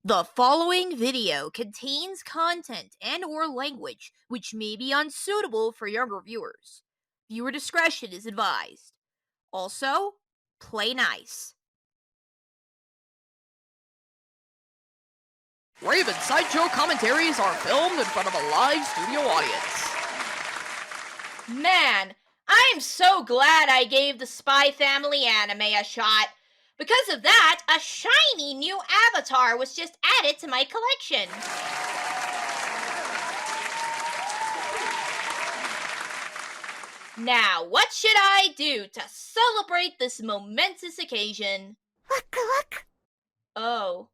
The following video contains content and/or language which may be unsuitable for younger viewers. Viewer discretion is advised. Also, play nice. Raven Sideshow commentaries are filmed in front of a live studio audience. Man, I'm so glad I gave the Spy Family anime a shot. Because of that, a shiny new avatar was just added to my collection. Now, what should I do to celebrate this momentous occasion? Oh,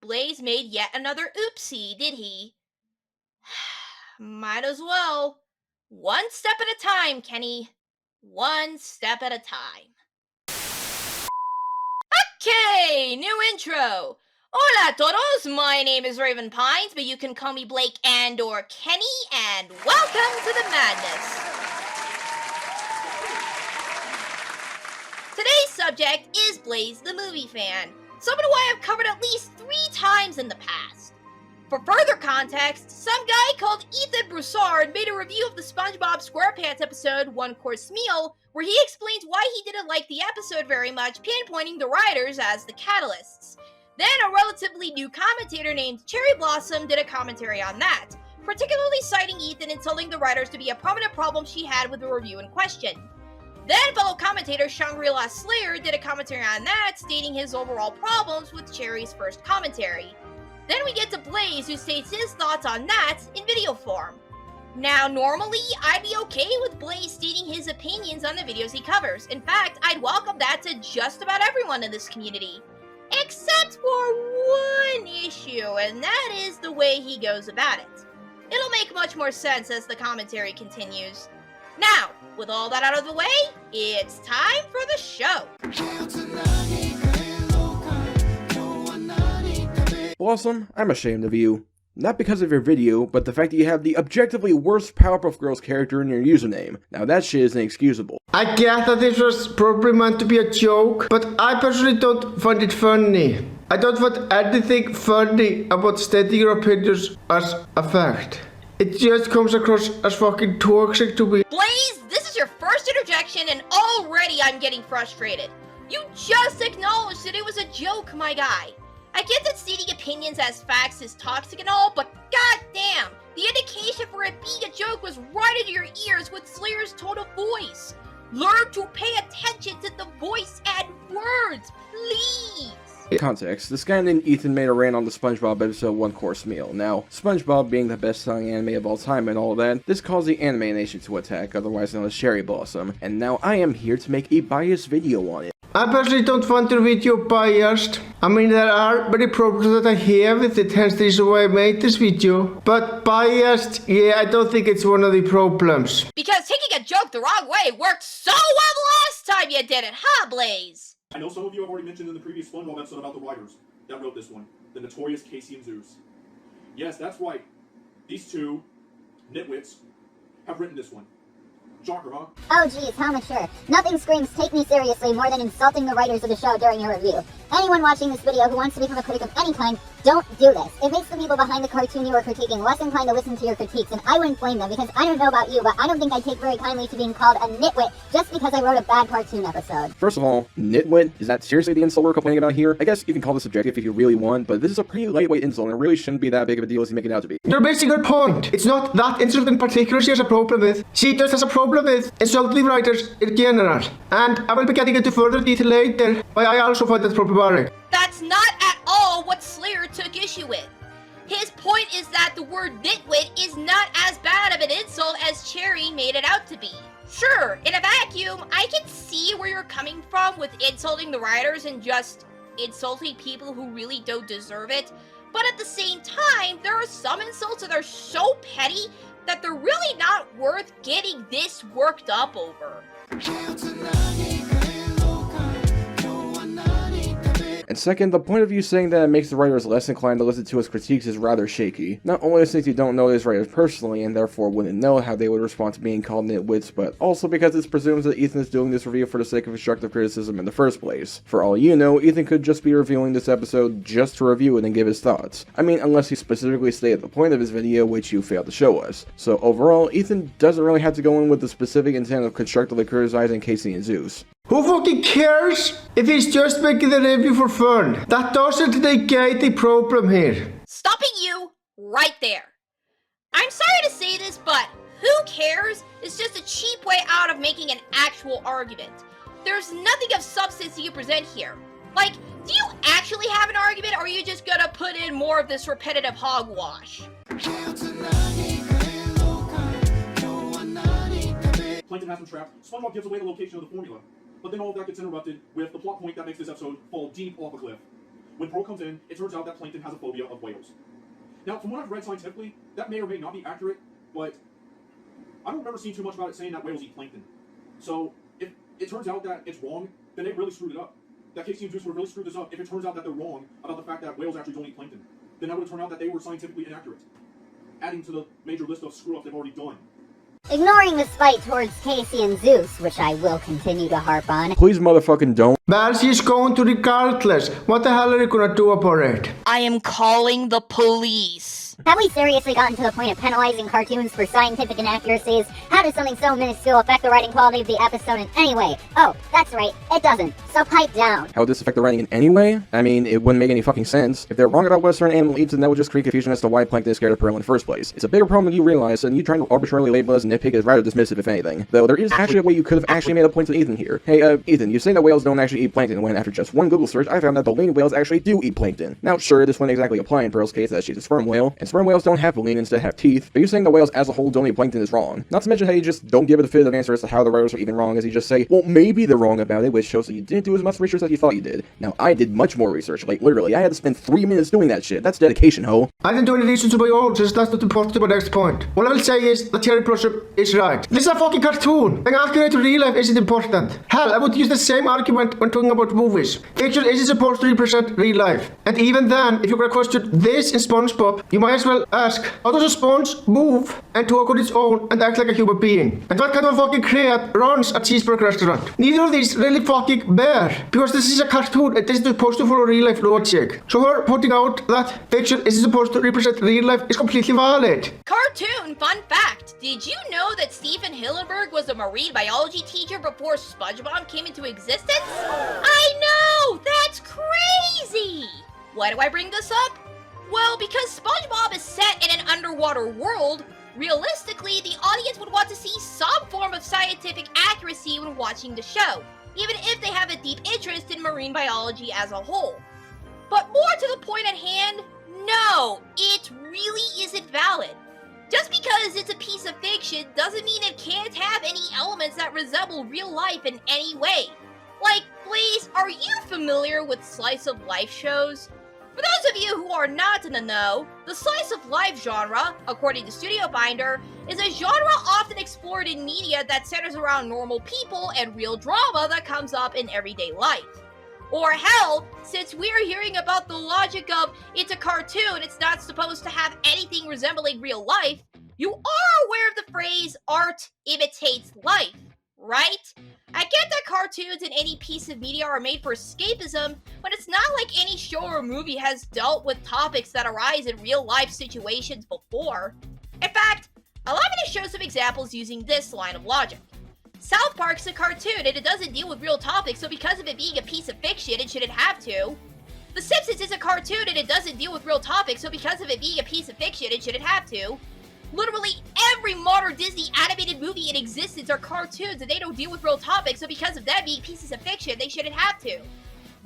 Blaze made yet another oopsie, did he? Might as well. One step at a time, Kenny. One step at a time. Okay, new intro. Hola todos, my name is Raven Pines, but you can call me Blake and or Kenny, and welcome to the madness. Today's subject is Blaze the movie fan, someone who I have covered at least 3 times in the past. For further context, some guy called Ethan Broussard made a review of the SpongeBob SquarePants episode One Course Meal, where he explains why he didn't like the episode very much, pinpointing the writers as the catalysts. Then a relatively new commentator named Cherry Blossom did a commentary on that, particularly citing Ethan and telling the writers to be a prominent problem she had with the review in question. Then fellow commentator Shangri-La Slayer did a commentary on that, stating his overall problems with Cherry's first commentary. Then we get to Blaze, who states his thoughts on that in video form. Now, normally, I'd be okay with Blaze stating his opinions on the videos he covers. In fact, I'd welcome that to just about everyone in this community. Except for one issue, and that is the way he goes about it. It'll make much more sense as the commentary continues. Now, with all that out of the way, it's time for the show. Blossom, I'm ashamed of you. Not because of your video, but the fact that you have the objectively worst Powerpuff Girls character in your username. Now that shit is inexcusable. I get that this was probably meant to be a joke, but I personally don't find it funny. I don't find anything funny about stating your opinions as a fact. It just comes across as fucking toxic to me. Blaze, this is your first interjection and already I'm getting frustrated. You just acknowledged that it was a joke, my guy. I get that stating opinions as facts is toxic and all, but goddamn, the indication for it being a joke was right into your ears with Slayer's tone of voice. Learn to pay attention to the voice and words, please. Context, this guy named Ethan made a rant on the SpongeBob episode One Course Meal. Now, SpongeBob being the best-selling anime of all time and all that, this caused the Anime Nation to attack, otherwise known as Cherry Blossom, and now I am here to make a biased video on it. I personally don't find your video biased. I mean, there are many problems that I have with it, hence the reason why I made this video. But biased, yeah, I don't think it's one of the problems. Because taking a joke the wrong way worked so well last time you did it, huh, Blaze? I know some of you have already mentioned in the previous SpongeBob episode about the writers that wrote this one, the notorious Casey and Zeus. Yes, that's right. These two nitwits have written this one. Shocker, huh? Oh geez, how mature. Nothing screams take me seriously more than insulting the writers of the show during your review. Anyone watching this video who wants to become a critic of any kind, don't do this. It makes the people behind the cartoon you are critiquing less inclined to listen to your critiques, and I wouldn't blame them because I don't know about you, but I don't think I take very kindly to being called a nitwit just because I wrote a bad cartoon episode. First of all, nitwit? Is that seriously the insult we're complaining about here? I guess you can call this subjective if you really want, but this is a pretty lightweight insult and it really shouldn't be that big of a deal as you make it out to be. You're missing her point. It's not that insult in particular she has a problem with. She just has a problem with insulting writers in general. And I will be getting into further detail later, but I also find that problematic. That's not at all what Slayer took issue with. His point is that the word nitwit is not as bad of an insult as Cherry made it out to be. Sure, in a vacuum, I can see where you're coming from with insulting the writers and just insulting people who really don't deserve it, but at the same time, there are some insults that are so petty that they're really not worth getting this worked up over. And And second, the point of view saying that it makes the writers less inclined to listen to his critiques is rather shaky. Not only since you don't know these writers personally and therefore wouldn't know how they would respond to being called nitwits, but also because it presumes that Ethan is doing this review for the sake of constructive criticism in the first place. For all you know, Ethan could just be reviewing this episode just to review it and give his thoughts. I mean, unless he specifically stated the point of his video, which you failed to show us. So overall, Ethan doesn't really have to go in with the specific intent of constructively criticizing Casey and Zeus. Who fucking cares if he's just making the review for fun? That doesn't negate the problem here. Stopping you right there. I'm sorry to say this, but who cares is just a cheap way out of making an actual argument. There's nothing of substance you present here. Like, do you actually have an argument, or are you just gonna put in more of this repetitive hogwash? Plankton has him trapped. SpongeBob gives away the location of the formula. But then all of that gets interrupted with the plot point that makes this episode fall deep off a cliff. When Pearl comes in, it turns out that Plankton has a phobia of whales. Now, from what I've read scientifically, that may or may not be accurate, but I don't remember seeing too much about it saying that whales eat plankton. So, if it turns out that it's wrong, then they really screwed it up. That Casey and Zeus would have really screwed this up if it turns out that they're wrong about the fact that whales actually don't eat plankton. Then that would have turned out that they were scientifically inaccurate, adding to the major list of screw-ups they've already done. Ignoring the spite towards Casey and Zeus, which I will continue to harp on. Please motherfucking don't. Well, she's going to regardless. What the hell are you gonna do about it? I am calling the police. Have we seriously gotten to the point of penalizing cartoons for scientific inaccuracies? How does something so minuscule affect the writing quality of the episode in any way? Oh, that's right, it doesn't. So pipe down. How would this affect the writing in any way? I mean, it wouldn't make any fucking sense. If they're wrong about what a certain animal eats, then that would just create confusion as to why Plankton is scared of Pearl in the first place. It's a bigger problem than you realize, and you trying to arbitrarily label as nitpick is rather dismissive, if anything. Though there is actually a way you could have actually made a point to Ethan here. Hey, Ethan, you say that whales don't actually eat plankton, when after just one Google search, I found that baleen whales actually do eat plankton. Now, sure, this wouldn't exactly apply in Pearl's case, as she's a sperm whale, and sperm whales don't have baleen, instead have teeth, but you saying that whales as a whole don't eat plankton is wrong. Not to mention how you just don't give a definitive answer as to how the writers are even wrong, as you just say, well, maybe they're wrong about it, which shows that you didn't do as much research as you thought you did. Now, I did much more research, like literally, I had to spend 3 minutes doing that shit. That's dedication, ho. I didn't do any research to my own, since that's not important to my next point. What I will say is that Cherry Blossom is right. This is a fucking cartoon. Being accurate to real life isn't important. Hell, I would use the same argument when talking about movies. Fiction isn't supposed to represent real life. And even then, if you're gonna question this in SpongeBob, you might as well ask, how does a sponge move and talk on its own and act like a human being? And what kind of fucking creat runs a cheeseburger restaurant? Neither of these really fucking bear, because this is a cartoon and this is supposed to follow real life logic. So her pointing out that fiction isn't supposed to represent real life is completely valid. Cartoon fun fact. Did you know that Stephen Hillenburg was a marine biology teacher before SpongeBob came into existence? I know! That's crazy! Why do I bring this up? Well, because SpongeBob is set in an underwater world, realistically, the audience would want to see some form of scientific accuracy when watching the show, even if they have a deep interest in marine biology as a whole. But more to the point at hand, no, it really isn't valid. Just because it's a piece of fiction doesn't mean it can't have any elements that resemble real life in any way. Like, Blaze, are you familiar with slice of life shows? For those of you who are not in the know, the slice of life genre, according to Studio Finder, is a genre often explored in media that centers around normal people and real drama that comes up in everyday life. Or hell, since we're hearing about the logic of it's a cartoon, it's not supposed to have anything resembling real life, you are aware of the phrase art imitates life, right? I get that cartoons and any piece of media are made for escapism, but it's not like any show or movie has dealt with topics that arise in real life situations before. In fact, allow me to show some examples using this line of logic. South Park's a cartoon and it doesn't deal with real topics, so because of it being a piece of fiction, it shouldn't have to. The Simpsons is a cartoon and it doesn't deal with real topics, so because of it being a piece of fiction, it shouldn't have to. Literally every modern Disney animated movie in existence are cartoons and they don't deal with real topics, so because of them being pieces of fiction, they shouldn't have to.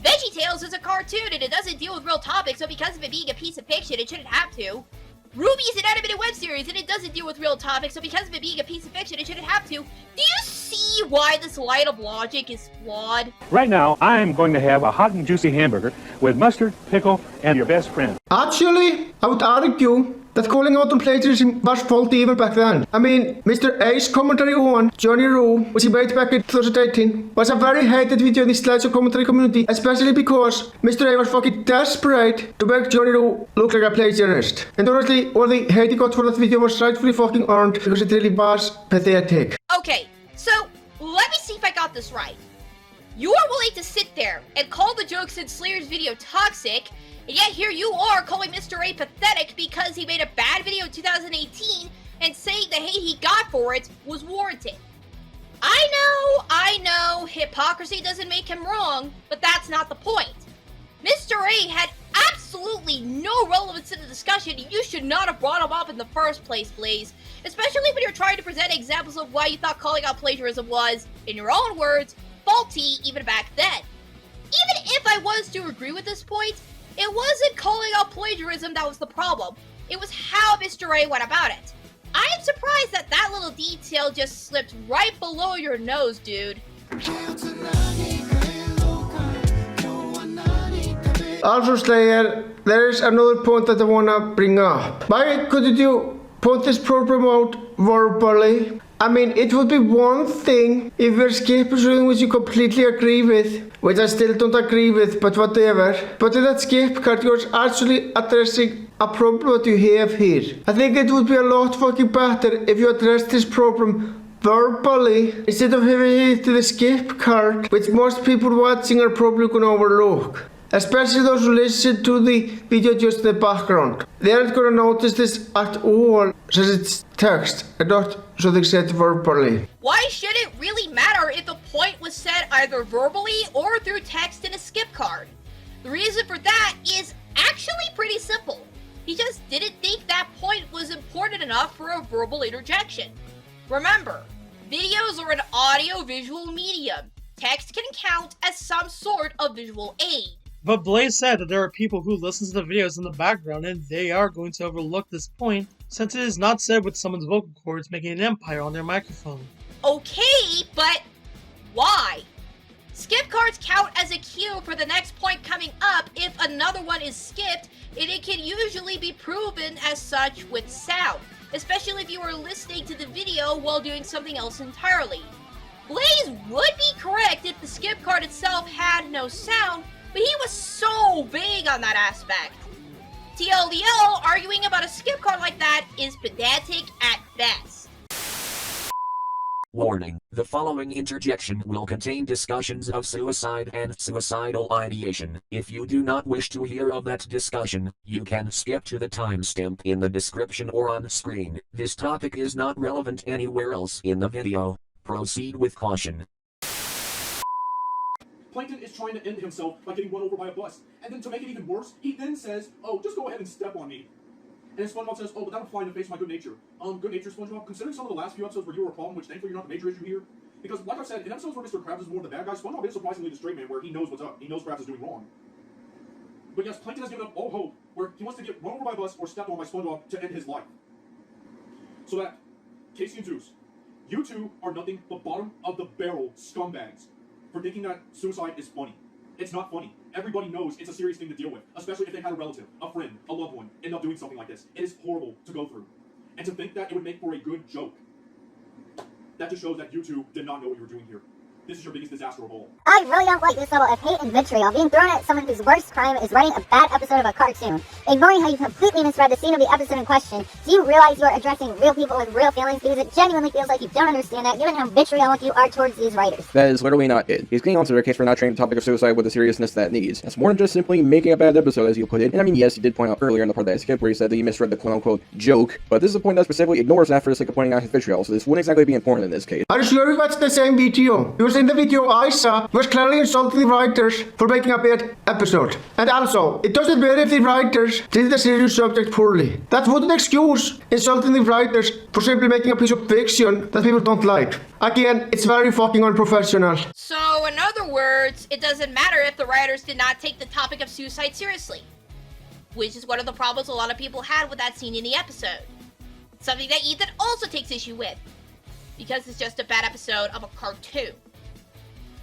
VeggieTales is a cartoon and it doesn't deal with real topics, so because of it being a piece of fiction, it shouldn't have to. Ruby is an animated web series and it doesn't deal with real topics, so because of it being a piece of fiction, it shouldn't have to. Do you see why this line of logic is flawed? Right now, I'm going to have a hot and juicy hamburger with mustard, pickle, and your best friend. Actually, I would argue that calling out on plagiarism was faulty even back then. I mean, Mr. A's commentary on Johnny Roo, which he made back in 2018, was a very hated video in the slideshow commentary community, especially because Mr. A was fucking desperate to make Johnny Roo look like a plagiarist. And honestly, all the hate he got for that video was rightfully fucking earned because it really was pathetic. Okay, so let me see if I got this right. You are willing to sit there and call the jokes in Slayer's video toxic, and yet here you are calling Mr. A pathetic because he made a bad video in 2018 and saying the hate he got for it was warranted. I know, hypocrisy doesn't make him wrong, but that's not the point. Mr. A had absolutely no relevance to the discussion. You should not have brought him up in the first place, Blaze. Especially when you're trying to present examples of why you thought calling out plagiarism was, in your own words, faulty even back then. Even if I was to agree with this point, it wasn't calling out plagiarism that was the problem. It was how Mr. A went about it. I am surprised that that little detail just slipped right below your nose, dude. Also, Slayer, there is another point that I wanna bring up. Why couldn't you point this problem out verbally? I mean, it would be one thing if you're skipping something which you completely agree with, which I still don't agree with, but whatever. But in that skip card, you're actually addressing a problem that you have here. I think it would be a lot fucking better if you addressed this problem verbally instead of having it to the skip card, which most people watching are probably gonna overlook. Especially those who listen to the video just in the background. They aren't gonna notice this at all since it's text and not something said verbally. Why should it really matter if the point was said either verbally or through text in a skip card? The reason for that is actually pretty simple. He just didn't think that point was important enough for a verbal interjection. Remember, videos are an audio-visual medium. Text can count as some sort of visual aid. But Blaze said that there are people who listen to the videos in the background and they are going to overlook this point since it is not said with someone's vocal cords making an empire on their microphone. Okay, but why? Skip cards count as a cue for the next point coming up if another one is skipped, and it can usually be proven as such with sound, especially if you are listening to the video while doing something else entirely. Blaze would be correct if the skip card itself had no sound, but he was so vague on that aspect. TLDL, arguing about a skip card like that is pedantic at best. Warning, the following interjection will contain discussions of suicide and suicidal ideation. If you do not wish to hear of that discussion, you can skip to the timestamp in the description or on screen. This topic is not relevant anywhere else in the video. Proceed with caution. Plankton is trying to end himself by getting run over by a bus. And then to make it even worse, he then says, oh, just go ahead and step on me. And SpongeBob says, oh, but that'll fly in the face of my good nature. Good nature, SpongeBob, considering some of the last few episodes where you were a problem, which thankfully you're not the major issue here. Because, like I said, in episodes where Mr. Krabs is more the bad guy, SpongeBob is surprisingly the straight man where he knows what's up. He knows Krabs is doing wrong. But yes, Plankton has given up all hope where he wants to get run over by a bus or stepped on by SpongeBob to end his life. So that, Casey and Zeus, you two are nothing but bottom of the barrel scumbags for thinking that suicide is funny. It's not funny. Everybody knows it's a serious thing to deal with, especially if they had a relative, a friend, a loved one, end up doing something like this. It is horrible to go through. And to think that it would make for a good joke, that just shows that you two did not know what you were doing here. This is your biggest disaster of all. I really don't like this level of hate and vitriol being thrown at someone whose worst crime is writing a bad episode of a cartoon, ignoring how you completely misread the scene of the episode in question. Do you realize you are addressing real people with real feelings? Because it genuinely feels like you don't understand that, given how vitriolic you are towards these writers. That is literally not it. He's getting onto their case for not treating the topic of suicide with the seriousness that it needs. That's more than just simply making a bad episode, as you put it. And I mean, yes, he did point out earlier in the part that I skipped where he said that he misread the quote-unquote joke, but this is a point that specifically ignores that for the sake of pointing out his vitriol, so this wouldn't exactly be important in this case. Are you sure you watched the same video? Because in the video I saw was clearly insulting the writers for making a bad episode. And also, it doesn't matter if the writers did the serious subject poorly. That wouldn't excuse insulting the writers for simply making a piece of fiction that people don't like. Again, it's very fucking unprofessional. So, in other words, it doesn't matter if the writers did not take the topic of suicide seriously. Which is one of the problems a lot of people had with that scene in the episode. Something that Ethan also takes issue with. Because it's just a bad episode of a cartoon.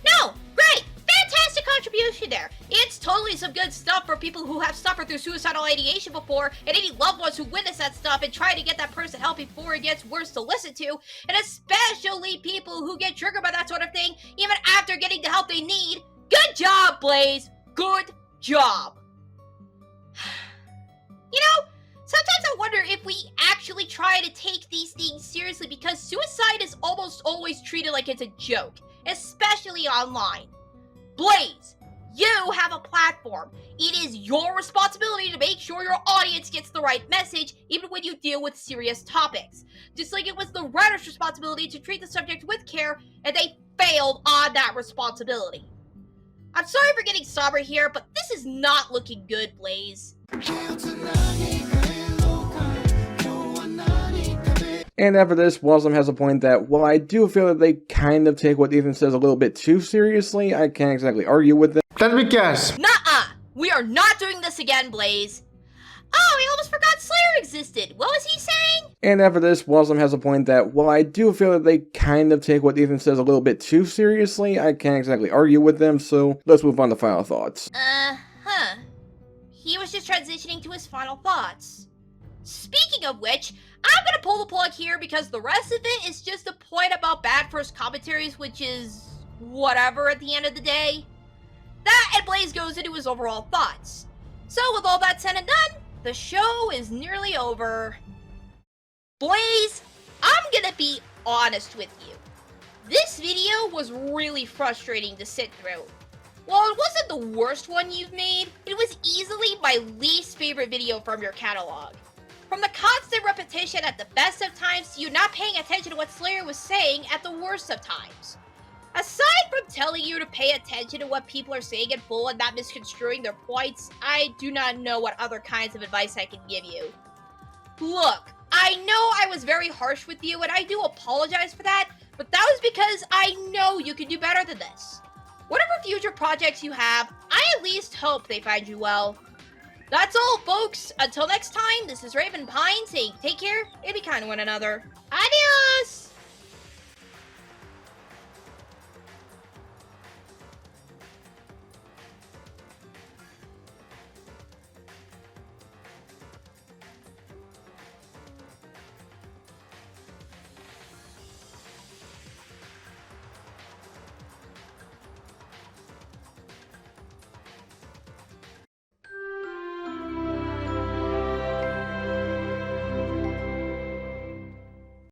No! Great! Fantastic contribution there. It's totally some good stuff for people who have suffered through suicidal ideation before, and any loved ones who witness that stuff and try to get that person help before it gets worse to listen to, and especially people who get triggered by that sort of thing even after getting the help they need. Good job, Blaze! Good job! You know, sometimes I wonder if we actually try to take these things seriously, because suicide is almost always treated like it's a joke, especially online. Blaze, you have a platform. It is your responsibility to make sure your audience gets the right message, even when you deal with serious topics. Just like it was the writer's responsibility to treat the subject with care, and they failed on that responsibility. I'm sorry for getting somber here, but this is not looking good, Blaze. And after this, Wasm has a point that, while I do feel that they kind of take what Ethan says a little bit too seriously, I can't exactly argue with them. Let me guess. Nuh-uh! We are not doing this again, Blaze. Oh, we almost forgot Slayer existed. What was he saying? And after this, Wasm has a point that, while I do feel that they kind of take what Ethan says a little bit too seriously, I can't exactly argue with them, so let's move on to final thoughts. He was just transitioning to his final thoughts. Speaking of which, I'm gonna pull the plug here because the rest of it is just a point about bad first commentaries, which is whatever at the end of the day. That and Blaze goes into his overall thoughts. So with all that said and done, the show is nearly over. Blaze, I'm gonna be honest with you. This video was really frustrating to sit through. While it wasn't the worst one you've made, it was easily my least favorite video from your catalog. From the constant repetition at the best of times to you not paying attention to what Slayer was saying at the worst of times. Aside from telling you to pay attention to what people are saying in full and not misconstruing their points, I do not know what other kinds of advice I can give you. Look, I know I was very harsh with you and I do apologize for that, but that was because I know you can do better than this. Whatever future projects you have, I at least hope they find you well. That's all, folks. Until next time, this is Raven Pine saying take care and be kind to one another. Adios!